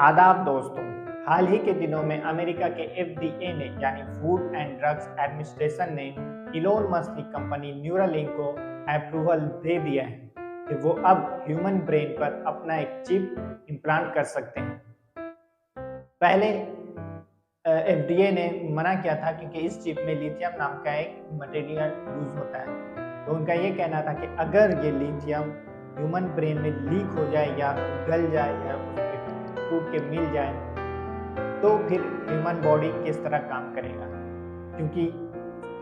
आदाब दोस्तों। हाल ही के दिनों में अमेरिका के एफडीए ने यानी फूड एंड ड्रग्स एडमिनिस्ट्रेशन ने इलोन मस्क की कंपनी न्यूरालिंक को अप्रूवल दे दिया है कि वो अब ह्यूमन ब्रेन पर अपना एक चिप इम्प्लांट कर सकते हैं। पहले एफडीए ने मना किया था क्योंकि इस चिप में लिथियम नाम का एक मटेरियल यूज होता है। तो उनका ये कहना था कि अगर ये लिथियम ह्यूमन ब्रेन में लीक हो जाए या गल जाए या उसमें टूट के मिल जाए तो फिर ह्यूमन बॉडी किस तरह काम करेगा, क्योंकि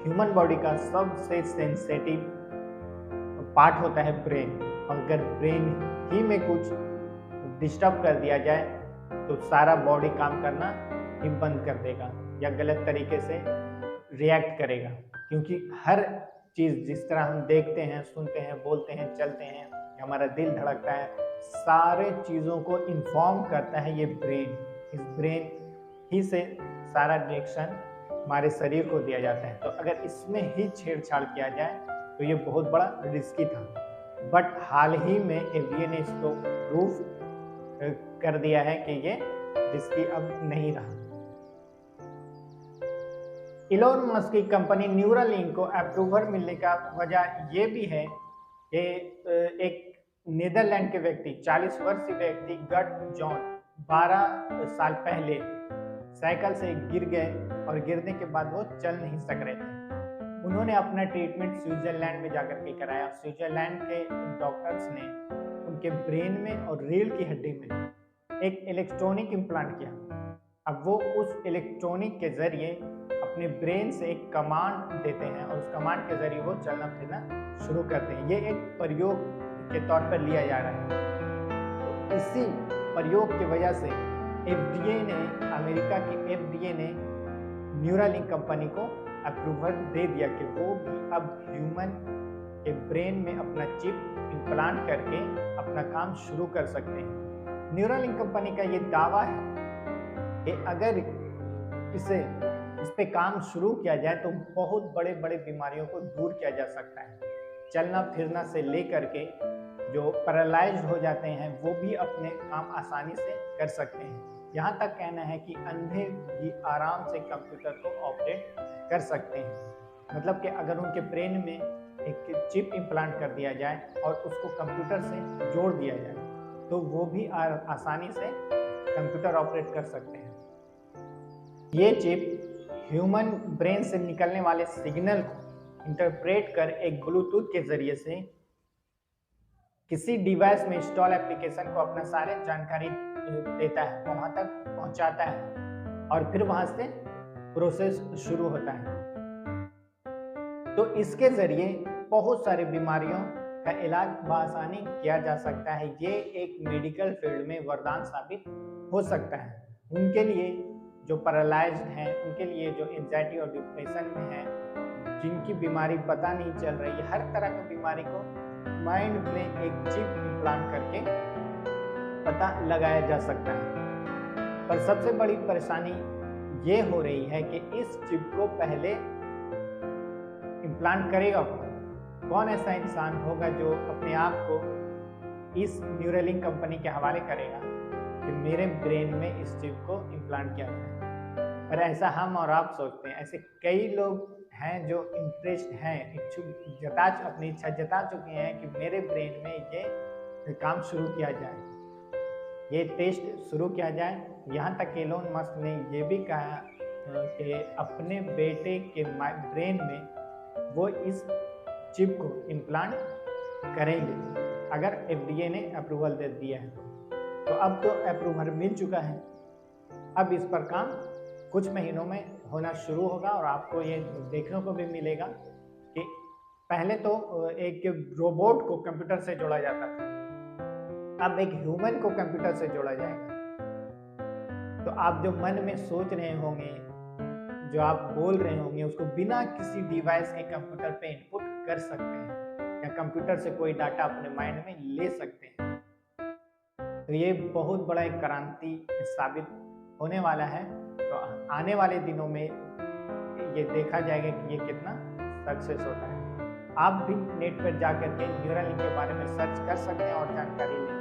ह्यूमन बॉडी का सबसे सेंसिटिव पार्ट होता है ब्रेन। अगर ब्रेन ही में कुछ डिस्टर्ब कर दिया जाए तो सारा बॉडी काम करना ही बंद कर देगा या गलत तरीके से रिएक्ट करेगा, क्योंकि हर चीज़ जिस तरह हम देखते हैं, सुनते हैं, बोलते हैं, चलते हैं, हमारा दिल धड़कता है, सारे चीज़ों को इन्फॉर्म करता है ये ब्रेन। इस ब्रेन ही से सारा रिएक्शन हमारे शरीर को दिया जाता है। तो अगर इसमें ही छेड़छाड़ किया जाए तो ये बहुत बड़ा रिस्की था। बट हाल ही में एफडीए ने इसको प्रूफ कर दिया है कि ये रिस्की अब नहीं रहा। इलोन मस्क की कंपनी न्यूरालिंक को अप्रूवल मिलने का वजह ये भी है कि एक नीदरलैंड के व्यक्ति 40 वर्षीय व्यक्ति गट जॉन 12 साल पहले साइकिल से गिर गए और गिरने के बाद वो चल नहीं सक रहे थे। उन्होंने अपना ट्रीटमेंट स्विट्जरलैंड में जाकर के कराया। स्विट्जरलैंड के डॉक्टर्स ने उनके ब्रेन में और रीढ़ की हड्डी में एक इलेक्ट्रॉनिक इम्प्लांट किया। अब वो उस इलेक्ट्रॉनिक के जरिए अपने ब्रेन से एक कमांड देते हैं और उस कमांड के जरिए वो चलना फिरना शुरू करते हैं। ये एक प्रयोग के तौर पर लिया जा रहा है। तो इसी प्रयोग की वजह से अमेरिका की एफडीए ने न्यूरालिंक कंपनी को अप्रूवल दे दिया कि वो भी अब ह्यूमन के ब्रेन में अपना चिप इम्प्लांट करके अपना काम शुरू कर सकते हैं। न्यूरालिंक कंपनी का ये दावा है कि अगर इस पे काम शुरू किया जाए तो बहुत बड़े बड़े बीमारियों को दूर किया जा सकता है। चलना फिरना से लेकर के जो पैरालाइज्ड हो जाते हैं वो भी अपने काम आसानी से कर सकते हैं। यहाँ तक कहना है कि अंधे भी आराम से कंप्यूटर को ऑपरेट कर सकते हैं। मतलब कि अगर उनके ब्रेन में एक चिप इम्प्लांट कर दिया जाए और उसको कंप्यूटर से जोड़ दिया जाए तो वो भी आसानी से कंप्यूटर ऑपरेट कर सकते हैं। ये चिप ह्यूमन ब्रेन से निकलने वाले सिग्नल को इंटरप्रेट कर एक ब्लूटूथ के जरिए से किसी डिवाइस में इंस्टॉल एप्लीकेशन को अपना सारे जानकारी देता है, वहां तक पहुंचाता है और फिर वहां से प्रोसेस शुरू होता है। तो इसके जरिए बहुत सारी बीमारियों का इलाज बआसानी किया जा सकता है। ये एक मेडिकल फील्ड में वरदान साबित हो सकता है। उनके लिए जो पैरालाइज्ड हैं, उनके लिए जो एंजाइटी और डिप्रेशन में हैं, जिनकी बीमारी पता नहीं चल रही है, हर तरह की बीमारी को माइंड में एक चिप इम्प्लांट करके पता लगाया जा सकता है। पर सबसे बड़ी परेशानी ये हो रही है कि इस चिप को पहले इम्प्लांट करेगा कौन ऐसा इंसान होगा जो अपने आप को इस न्यूरालिंक कंपनी के हवाले करेगा कि मेरे ब्रेन में इस चिप को इम्प्लांट किया जाए। पर ऐसा हम और आप सोचते हैं। ऐसे कई लोग हैं जो इंटरेस्ट हैं, अपनी इच्छा जता चुके हैं कि मेरे ब्रेन में ये काम शुरू किया जाए, ये टेस्ट शुरू किया जाए। यहाँ तक इलोन मस्क ने ये भी कहा कि अपने बेटे के ब्रेन में वो इस चिप को इम्प्लांट करेंगे अगर एफडीए ने अप्रूवल दे दिया है। तो अब तो अप्रूवल मिल चुका है, अब इस पर काम कुछ महीनों में होना शुरू होगा और आपको ये देखने को भी मिलेगा कि पहले तो एक रोबोट को कंप्यूटर से जोड़ा जाता था, अब एक ह्यूमन को कंप्यूटर से जोड़ा जाएगा। तो आप जो मन में सोच रहे होंगे, जो आप बोल रहे होंगे, उसको बिना किसी डिवाइस के कंप्यूटर पे इनपुट कर सकते हैं या कंप्यूटर से कोई डाटा अपने माइंड में ले सकते हैं। तो ये बहुत बड़ा एक क्रांति साबित होने वाला है। तो आने वाले दिनों में ये देखा जाएगा कि ये कितना सक्सेस होता है। आप भी नेट पर जाकर के न्यूरालिंक के बारे में सर्च कर सकते हैं और जानकारी लें।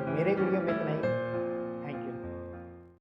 मेरे वीडियो में